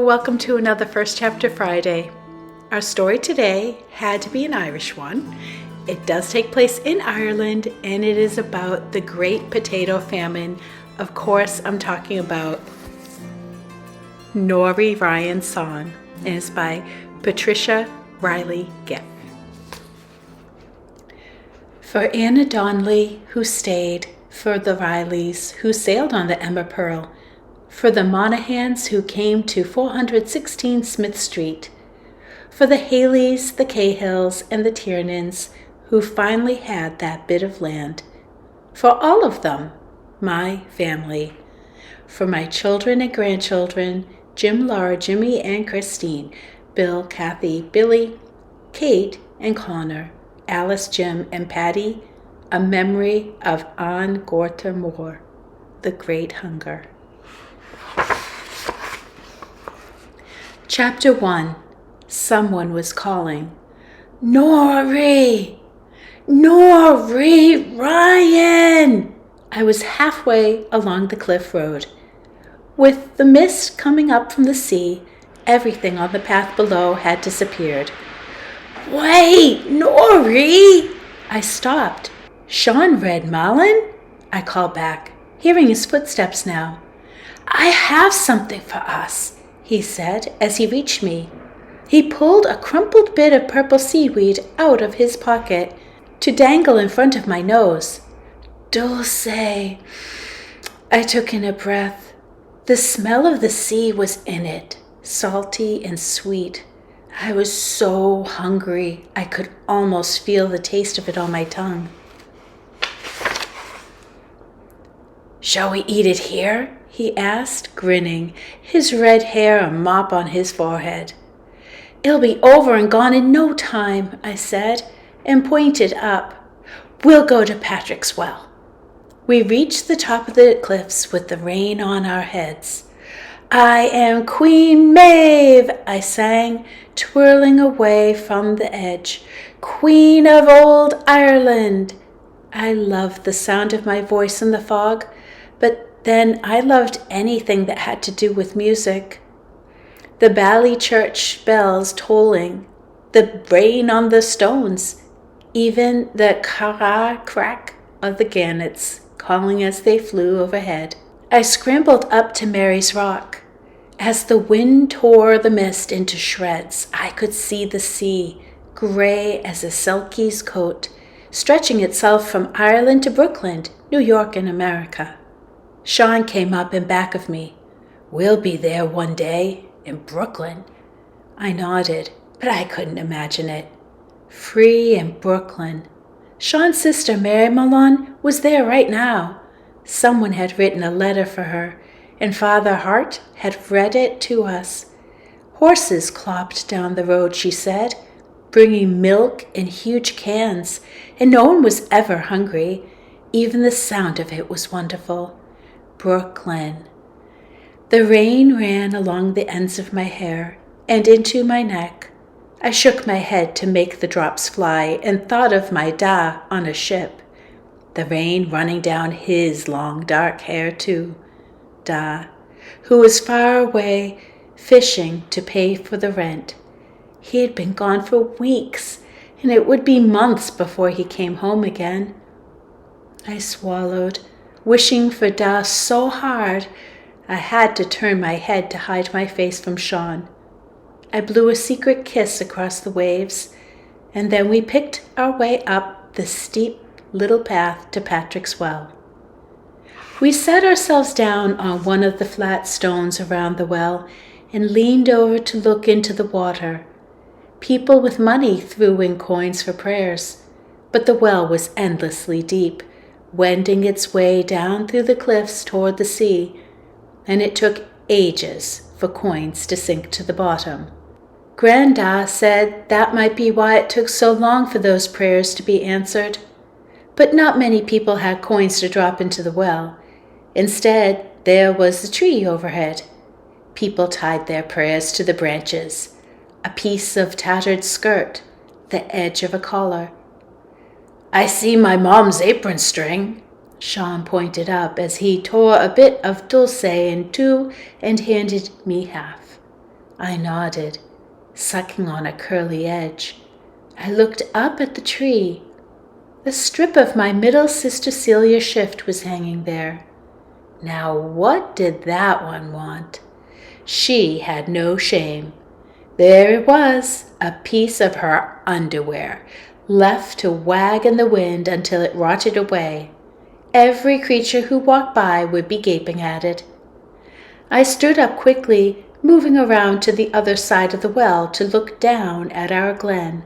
welcome to another First Chapter Friday. Our story today had to be an Irish one. It does take place in Ireland, and it is about the Great Potato Famine. Of course, I'm talking about Nory and Sean, and it's by Patricia Reilly Giff. For Anna Donnelly, who stayed, for the Rileys, who sailed on the Emma Pearl, for the Monahans, who came to 416 Smith Street, for the Haleys, the Cahills, and the Tiernans, who finally had that bit of land, for all of them, my family, for my children and grandchildren, Jim, Laura, Jimmy, and Christine, Bill, Kathy, Billy, Kate, and Connor, Alice, Jim, and Patty, a memory of An Gorta Mór, the Great Hunger. Chapter 1. Someone was calling, Nory! Nory Ryan! I was halfway along the cliff road. With the mist coming up from the sea, everything on the path below had disappeared. Wait, Nory! I stopped. Sean Red Malin? I called back, hearing his footsteps now. I have something for us, he said as he reached me. He pulled a crumpled bit of purple seaweed out of his pocket to dangle in front of my nose. Dulce! I took in a breath. The smell of the sea was in it, salty and sweet. I was so hungry, I could almost feel the taste of it on my tongue. Shall we eat it here? He asked, grinning, his red hair a mop on his forehead. It'll be over and gone in no time, I said, and pointed up. We'll go to Patrick's Well. We reached the top of the cliffs with the rain on our heads. I am Queen Maeve, I sang, twirling away from the edge. Queen of old Ireland. I loved the sound of my voice in the fog, but then I loved anything that had to do with music. The Bally Church bells tolling, the rain on the stones, even the crack of the gannets calling as they flew overhead. I scrambled up to Mary's Rock. As the wind tore the mist into shreds, I could see the sea, gray as a selkie's coat, stretching itself from Ireland to Brooklyn, New York, and America. Sean came up in back of me. We'll be there one day, in Brooklyn. I nodded, but I couldn't imagine it. Free in Brooklyn. Sean's sister, Mary Malone, was there right now. Someone had written a letter for her, and Father Hart had read it to us. Horses clopped down the road, she said, bringing milk in huge cans, and no one was ever hungry. Even the sound of it was wonderful. Brooklyn. The rain ran along the ends of my hair and into my neck. I shook my head to make the drops fly and thought of my da on a ship. The rain running down his long dark hair too. Da, who was far away fishing to pay for the rent. He had been gone for weeks, and it would be months before he came home again. I swallowed, wishing for Da so hard I had to turn my head to hide my face from Sean. I blew a secret kiss across the waves, and then we picked our way up the steep little path to Patrick's Well. We sat ourselves down on one of the flat stones around the well and leaned over to look into the water. People with money threw in coins for prayers, but the well was endlessly deep, wending its way down through the cliffs toward the sea, and it took ages for coins to sink to the bottom. Granda said that might be why it took so long for those prayers to be answered. But not many people had coins to drop into the well. Instead, there was the tree overhead. People tied their prayers to the branches, a piece of tattered skirt, the edge of a collar. I see my mom's apron string, Sean pointed up as he tore a bit of dulce in two and handed me half. I nodded, sucking on a curly edge. I looked up at the tree. The strip of my middle sister Celia's shift was hanging there. Now what did that one want? She had no shame. There it was, a piece of her underwear, left to wag in the wind until it rotted away. Every creature who walked by would be gaping at it. I stood up quickly, moving around to the other side of the well to look down at our glen.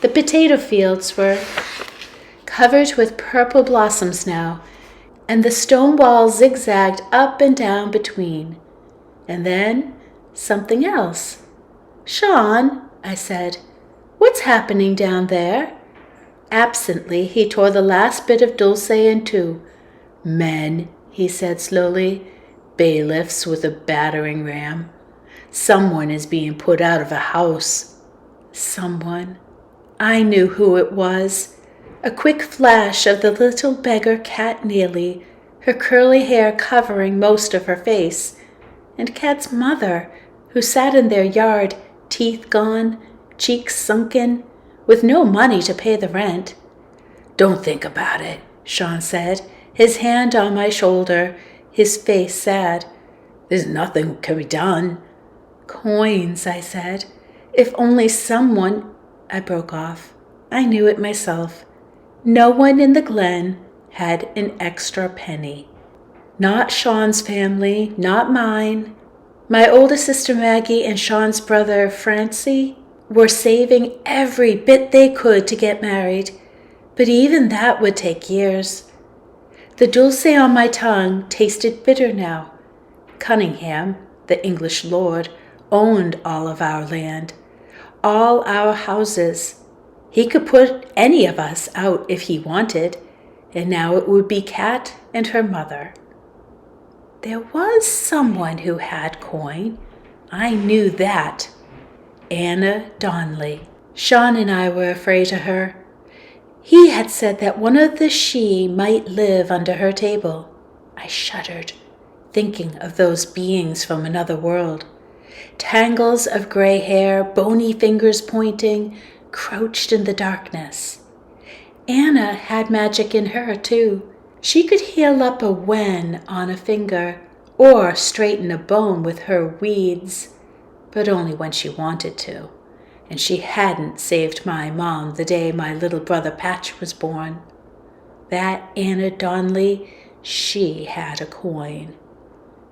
The potato fields were covered with purple blossoms now, and the stone wall zigzagged up and down between. And then something else. "Sean," I said, "what's happening down there?" Absently, he tore the last bit of dulce in two. "Men," he said slowly, "bailiffs with a battering ram. Someone is being put out of a house." Someone. I knew who it was. A quick flash of the little beggar Cat Neely, her curly hair covering most of her face, and Cat's mother, who sat in their yard, teeth gone, cheeks sunken, with no money to pay the rent. "Don't think about it," Sean said, his hand on my shoulder, his face sad. "There's nothing can be done." "Coins," I said. "If only someone—" I broke off. I knew it myself. No one in the glen had an extra penny. Not Sean's family, not mine. My older sister Maggie and Sean's brother Francie were saving every bit they could to get married, but even that would take years. The dulce on my tongue tasted bitter now. Cunningham, the English lord, owned all of our land, all our houses. He could put any of us out if he wanted, and now it would be Cat and her mother. There was someone who had coin. I knew that. Anna Donnelly. Sean and I were afraid of her. He had said that one of the she might live under her table. I shuddered, thinking of those beings from another world. Tangles of gray hair, bony fingers pointing, crouched in the darkness. Anna had magic in her, too. She could heal up a wen on a finger, or straighten a bone with her weeds, but only when she wanted to. And she hadn't saved my mom the day my little brother Patch was born. That Anna Donnelly, she had a coin.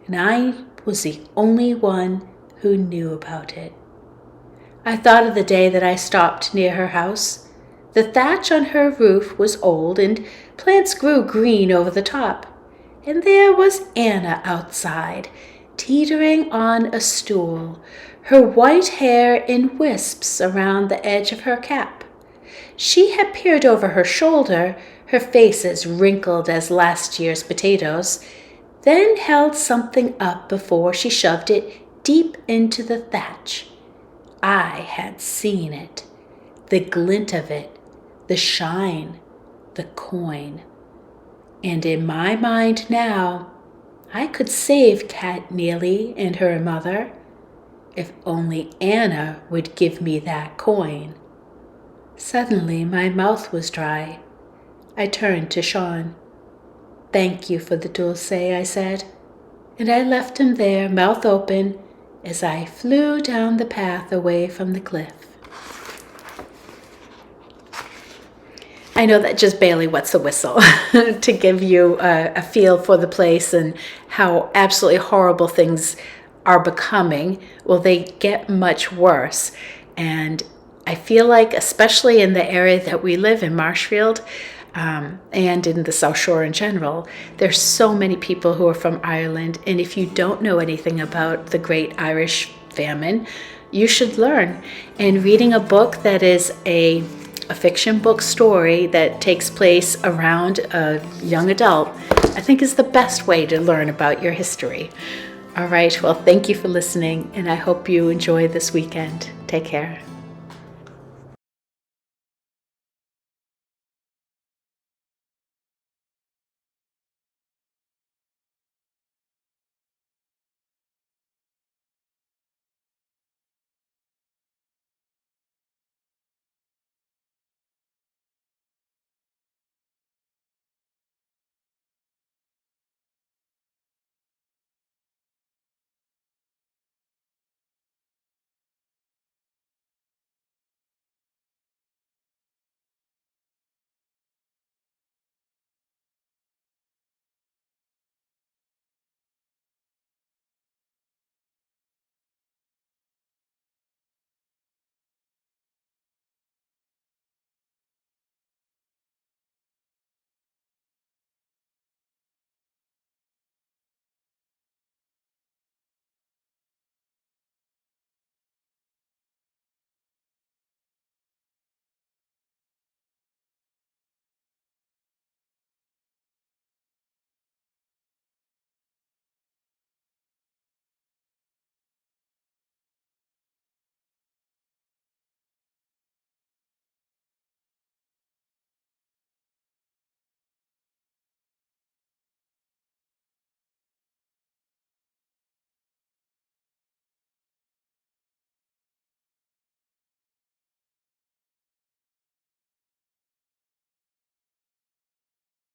And I was the only one who knew about it. I thought of the day that I stopped near her house. The thatch on her roof was old and plants grew green over the top. And there was Anna outside, teetering on a stool, her white hair in wisps around the edge of her cap. She had peered over her shoulder, her face as wrinkled as last year's potatoes, then held something up before she shoved it deep into the thatch. I had seen it, the glint of it, the shine, the coin. And in my mind now, I could save Cat Neely and her mother, if only Anna would give me that coin. Suddenly my mouth was dry. I turned to Sean. "Thank you for the dulce," I said, and I left him there, mouth open, as I flew down the path away from the cliff. I know that just barely wets the whistle to give you a feel for the place and how absolutely horrible things are becoming. Well, they get much worse. And I feel like, especially in the area that we live in, Marshfield, and in the South Shore in general, there's so many people who are from Ireland. And if you don't know anything about the Great Irish Famine, you should learn. And reading a book that is a fiction book story that takes place around a young adult, I think is the best way to learn about your history. All right, well, thank you for listening, and I hope you enjoy this weekend. Take care.